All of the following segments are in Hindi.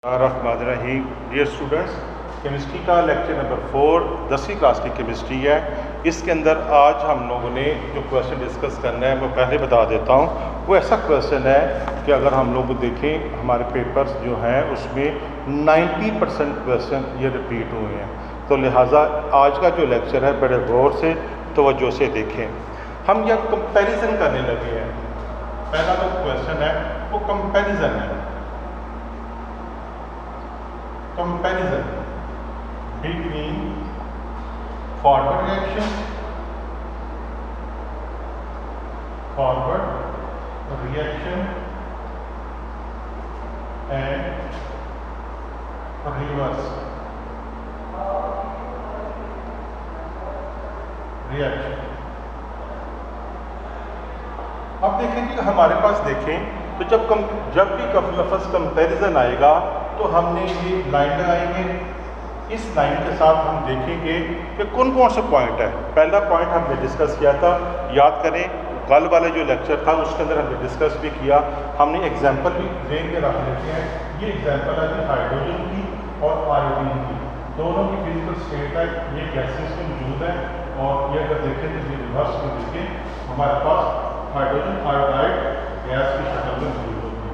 रहीम। डियर स्टूडेंट्स, केमिस्ट्री का लेक्चर नंबर 4 10वीं क्लास की केमिस्ट्री है। इसके अंदर आज हम लोगों ने जो क्वेश्चन डिस्कस करना है वो पहले बता देता हूँ। वो ऐसा क्वेश्चन है कि अगर हम लोग देखें हमारे पेपर्स जो हैं उसमें 90% क्वेश्चन ये रिपीट हुए हैं, तो लिहाजा आज का जो लेक्चर है बड़े गौर से तवज्जो से देखें। हम यह कंपैरिजन करने लगे हैं। पहला जो क्वेश्चन है वो कंपैरिजन है। Comparison between forward reaction and reverse reaction। अब देखें कि हमारे पास देखें तो जब भी लफ्ज़ कंपैरिजन आएगा तो हमने ये लाइन लगाएंगे। इस लाइन के साथ हम देखेंगे कि कौन कौन से पॉइंट है। पहला पॉइंट हमने डिस्कस किया था, याद करें कल वाले जो लेक्चर था उसके अंदर हमने डिस्कस भी किया। हमने एग्जांपल भी जेन के रख लेते हैं। ये एग्जांपल है कि हाइड्रोजन की और आयोडीन की दोनों की फिजिकल स्टेट है, ये गैसेस में मौजूद है। और ये अगर देखें तो ये रिवर्स में देखें हमारे पास हाइड्रोजन आयोडाइड गैस की शक्ल में मौजूद होती है।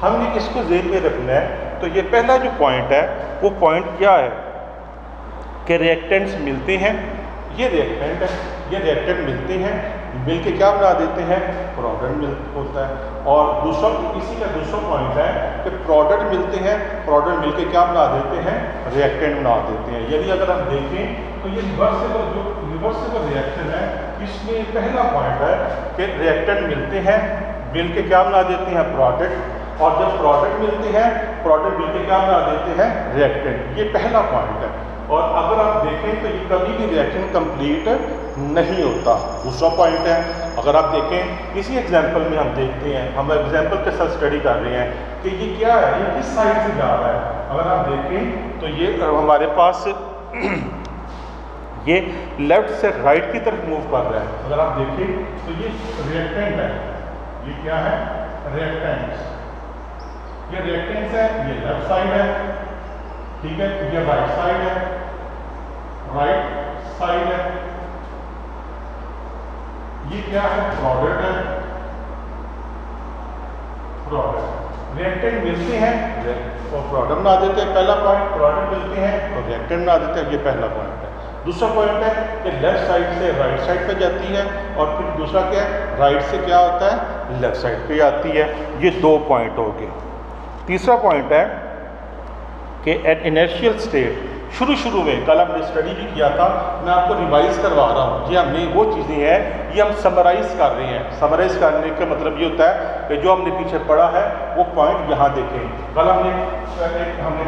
हमने इसको जेन में रखना है। तो ये पहला जो पॉइंट है वो पॉइंट क्या है कि रिएक्टेंट्स मिलते हैं। ये रिएक्टेंट है, ये रिएक्टेंट मिलते हैं, मिलके क्या बना देते हैं, प्रोडक्ट होता है। और दूसरा इसी का दूसरा पॉइंट है कि प्रोडक्ट मिलते हैं, प्रोडक्ट मिलके क्या बना देते हैं, रिएक्टेंट बना देते हैं। यदि अगर हम देखें तो ये रिवर्सिबल रिएक्शन है। इसमें पहला पॉइंट है कि रिएक्टेंट मिलते हैं, मिलके क्या बना देते हैं, प्रोडक्ट। और जब प्रोडक्ट मिलते हैं, प्रोडक्ट मिलके क्या बना देते हैं, रिएक्टेंट। ये पहला पॉइंट है। और अगर आप देखें तो ये कभी भी रिएक्शन कंप्लीट नहीं होता। दूसरा पॉइंट है, अगर आप देखें इसी एग्जांपल में हम देखते हैं, हम एग्जांपल के साथ स्टडी कर रहे हैं कि ये क्या है, ये किस साइड से जा रहा है। अगर आप देखें तो ये हमारे पास ये लेफ्ट से राइट की तरफ मूव कर रहा है। अगर आप देखें तो ये रिएक्टेंट है, ये क्या है, रिएक्टेंट्स। ये रिएक्टेंट्स है, ये लेफ्ट साइड है, ठीक है, ये राइट साइड है, राइट साइड है। ये क्या है, प्रोडक्ट है, प्रोडक्ट। रिएक्टेंट मिलते हैं और प्रोडक्ट बना देते हैं। पहला पॉइंट, प्रोडक्ट मिलते हैं और रिएक्टेंट बना देते हैं। ये पहला पॉइंट है। दूसरा पॉइंट है कि लेफ्ट साइड से राइट साइड पे जाती है और फिर दूसरा क्या है, राइट से क्या होता है, लेफ्ट साइड पे आती है। ये दो पॉइंट हो गए। तीसरा पॉइंट है कि एट इनर्शियल स्टेट, शुरू में कल हमने स्टडी भी किया था, मैं आपको रिवाइज करवा रहा हूँ। ये हमने वो चीज़ें हैं ये हम समराइज कर रहे हैं। समराइज करने का मतलब ये होता है कि जो हमने पीछे पढ़ा है वो पॉइंट यहाँ देखें। कल हमने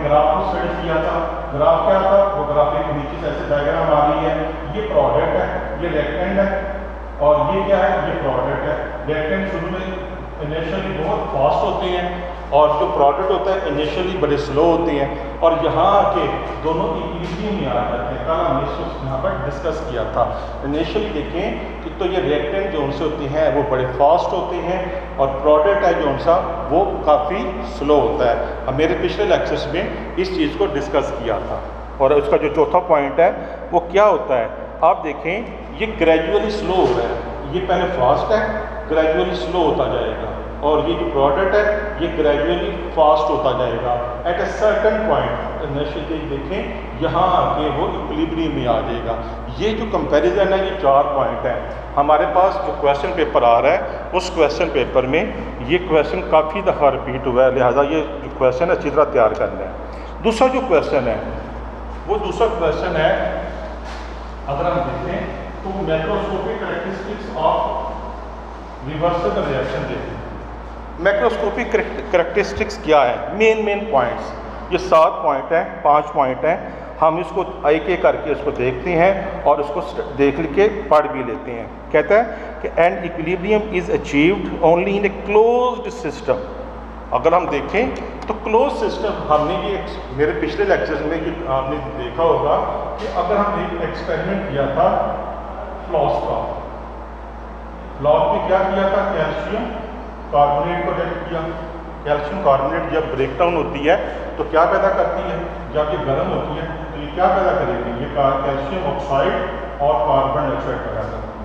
ग्राफ को स्टडी किया था। ग्राफ क्या था, वो ग्राफ एक नीचे से ऐसे डायग्राम आ रही है। ये प्रोडक्ट है, ये रिएक्टेंट है और ये क्या है, ये प्रोडक्ट है। रिएक्टेंट शुरू में इनिशियली बहुत फास्ट होते हैं और जो प्रोडक्ट होता है इनिशियली बड़े स्लो होते हैं। और यहाँ आके दोनों इक्विलिब्रियम में आ जाते हैं। कल हमने इसको यहाँ पर डिस्कस किया था। इनिशियली देखें कि तो ये रिएक्टेंट जो उनसे होते हैं वो बड़े फास्ट होते हैं और प्रोडक्ट है जो उनसा वो काफ़ी स्लो होता है। हम मेरे पिछले लेक्चर्स में इस चीज़ को डिस्कस किया था। और उसका जो चौथा पॉइंट है वो क्या होता है, आप देखें ये ग्रेजुअली स्लो हो रहा है। ये पहले फास्ट है, ग्रेजुअली स्लो होता जाएगा। और ये जो प्रोडक्ट है ये ग्रेजुअली फास्ट होता जाएगा। At a certain point initially देखें यहाँ आके वो इक्विलिब्रियम में आ जाएगा। ये जो कंपैरिजन है ये 4 पॉइंट है। हमारे पास जो क्वेश्चन पेपर आ रहा है उस क्वेश्चन पेपर में ये क्वेश्चन काफ़ी दफ़ा रिपीट हुआ है, लिहाजा ये जो क्वेश्चन है अच्छी तरह तैयार करना है। दूसरा जो क्वेश्चन है वो दूसरा क्वेश्चन है, अगर हम देखें तो macroscopic characteristics of reversible reaction देखें। मैक्रोस्कोपिक कैरेक्टरिस्टिक्स क्या है, मेन पॉइंट्स। ये 7 पॉइंट हैं, 5 पॉइंट हैं। हम इसको एक एक करके इसको देखते हैं और इसको देख के पढ़ भी लेते हैं। कहता है कि an equilibrium is achieved only in a closed system. अगर हम देखें तो क्लोज सिस्टम, हमने ये मेरे पिछले लेक्चर्स में कि आपने देखा होगा कि अगर हम एक एक्सपेरिमेंट किया था फ्लॉस का, फ्लॉस में क्या किया था, कैल्शियम कार्बोनेट को रिएक्ट किया, कैल्शियम कार्बोनेट जब ब्रेक डाउन होती है तो क्या पैदा करती है, जब ये गर्म होती है तो ये क्या पैदा करेगी, ये कैल्शियम ऑक्साइड और कार्बन डाइऑक्साइड पैदा करती है।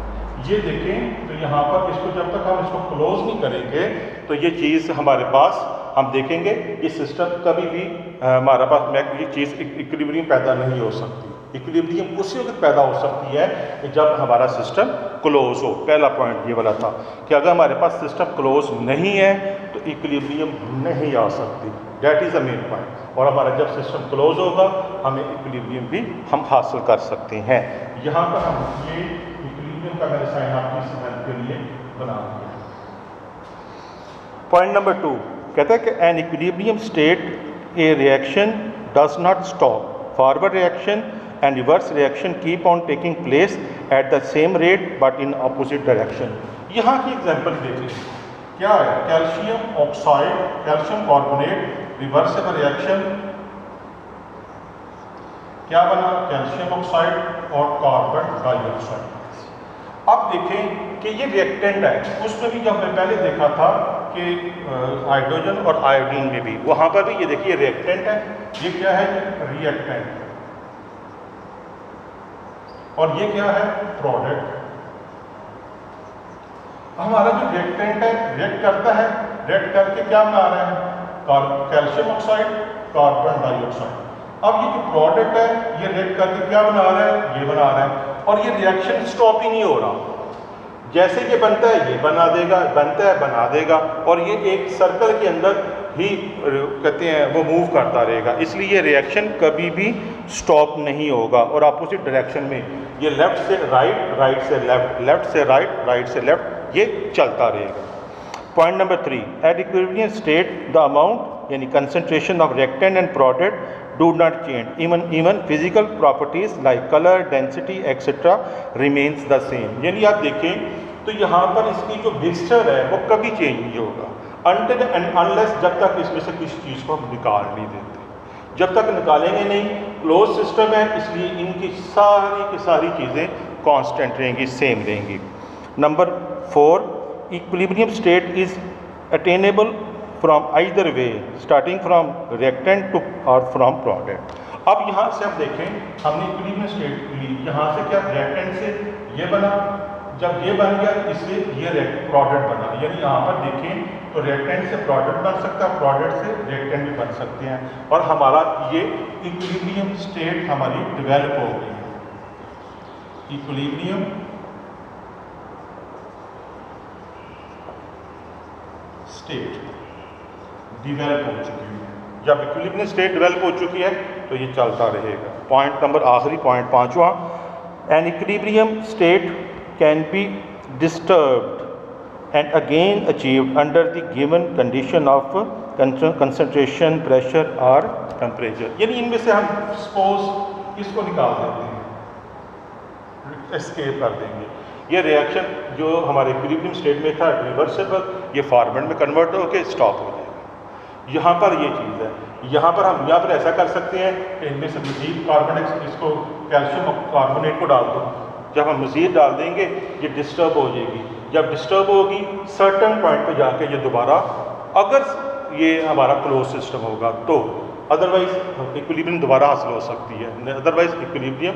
ये देखें तो यहाँ पर इसको जब तक हम इसको क्लोज नहीं करेंगे तो ये चीज़ हमारे पास हम देखेंगे ये सिस्टम कभी भी हमारे पास ये चीज़ इक्विलिब्रियम पैदा नहीं हो सकती। इक्विलिब्रियम उसी वक्त पैदा हो सकती है कि जब हमारा सिस्टम क्लोज हो। पहला पॉइंट ये वाला था कि अगर हमारे पास सिस्टम क्लोज नहीं है तो इक्विलिब्रियम नहीं आ सकती। That is the main point. और हमारा जब सिस्टम क्लोज होगा हमें इक्विलिब्रियम भी हम हासिल कर सकते हैं। यहाँ पर हम ये इक्विलिब्रियम का मैंने साइन आपकी समझ के लिए बना दिया। पॉइंट नंबर 2 कहता है कि N equilibrium state A reaction does not stop, forward reaction and reverse reaction keep on taking place at the same rate but in opposite direction। यहाँ की एग्जांपल देखिए क्या है, calcium oxide, calcium carbonate, reversible reaction, क्या बना, कैल्शियम ऑक्साइड और कार्बन डाइऑक्साइड। अब देखें कि ये रिएक्टेंट है, उसमें भी जब मैं पहले देखा था कि हाइड्रोजन और आयोडीन में भी, वहाँ पर भी ये देखिए रिएक्टेंट है, ये क्या है, रिएक्टेंट, और ये क्या है, प्रोडक्ट। हमारा जो रिएक्टेंट है रिएक्ट करता है, रिएक्ट करके क्या बना रहा है, कैल्शियम ऑक्साइड, कार्बन डाइऑक्साइड। अब ये जो प्रोडक्ट है ये रिएक्ट करके क्या बना रहा है, ये बना रहा है, और ये रिएक्शन स्टॉप ही नहीं हो रहा। जैसे ये बनता है ये बना देगा, बनता है बना देगा, और ये एक सर्कल के अंदर ही कहते हैं वो मूव करता रहेगा। इसलिए ये रिएक्शन कभी भी स्टॉप नहीं होगा। और अपोजिट डायरेक्शन में ये लेफ्ट से राइट, राइट से लेफ्ट, लेफ्ट से राइट, राइट से लेफ्ट, ये चलता रहेगा। Point number 3 at equilibrium state the amount यानी concentration of reactant and product do not change, even physical properties like colour, density etcetera remains the same. यानी आप देखें तो यहाँ पर इसकी जो मिक्सचर है वो कभी चेंज नहीं होगा अनटिल एंड अनलेस, जब तक इसमें से किसी चीज़ को हम निकाल नहीं देते। जब तक निकालेंगे नहीं, क्लोज सिस्टम है, इसलिए इनकी सारी की सारी चीज़ें कांस्टेंट रहेंगी, सेम रहेंगी। Number 4 equilibrium state is attainable from either way, starting from reactant to और फ्रॉम प्रोडक्ट। अब यहाँ से हम देखें, हमने इक्विलिब्रियम स्टेट ली, यहाँ से क्या रिएक्टेंट से ये बना, जब ये बन गया इससे ये प्रोडक्ट बना, यानी यहाँ पर देखें तो रिएक्टेंट से प्रोडक्ट बन सकता है, प्रोडक्ट से रिएक्टेंट भी बन सकते हैं, और हमारा ये इक्विलिब्रियम स्टेट हमारी डेवलप हो गई है। इक्विलिब्रियम स्टेट डेवलप हो चुकी है। जब इक्विलिब्रियम स्टेट डेवलप हो चुकी है तो ये चलता रहेगा। पॉइंट नंबर आखिरी पॉइंट 5वां, an equilibrium state can be disturbed and again achieved under the given condition of concentration, pressure or temperature। यानी इनमें से हम सपोज इसको निकाल देते हैं, एस्केप कर देंगे। ये रिएक्शन जो हमारे इक्विलिब्रियम स्टेट में था रिवर्सिबल, ये फॉर्मेट में कन्वर्ट होकर स्टॉप हो जाएगा। यहाँ पर ये चीज़ है, यहाँ पर हम यहाँ पर ऐसा कर सकते हैं कि इनमें से मज़ीद कार्बन, इसको कैल्शियम कार्बोनेट को डाल दो, जब हम मज़ीद डाल देंगे ये डिस्टर्ब हो जाएगी। जब डिस्टर्ब होगी सर्टन पॉइंट पे जाके ये दोबारा, अगर ये हमारा क्लोज सिस्टम होगा तो, अदरवाइज इक्विलिब्रियम दोबारा हासिल हो सकती है, अदरवाइज इक्विलिब्रियम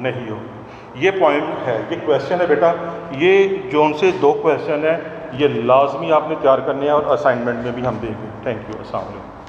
नहीं होगी। ये पॉइंट है, ये क्वेश्चन है बेटा, ये जो उनसे 2 क्वेश्चन है ये लाजमी आपने तैयार करने हैं और असाइनमेंट में भी हम देंगे। थैंक यू, अस्सलाम वालेकुम।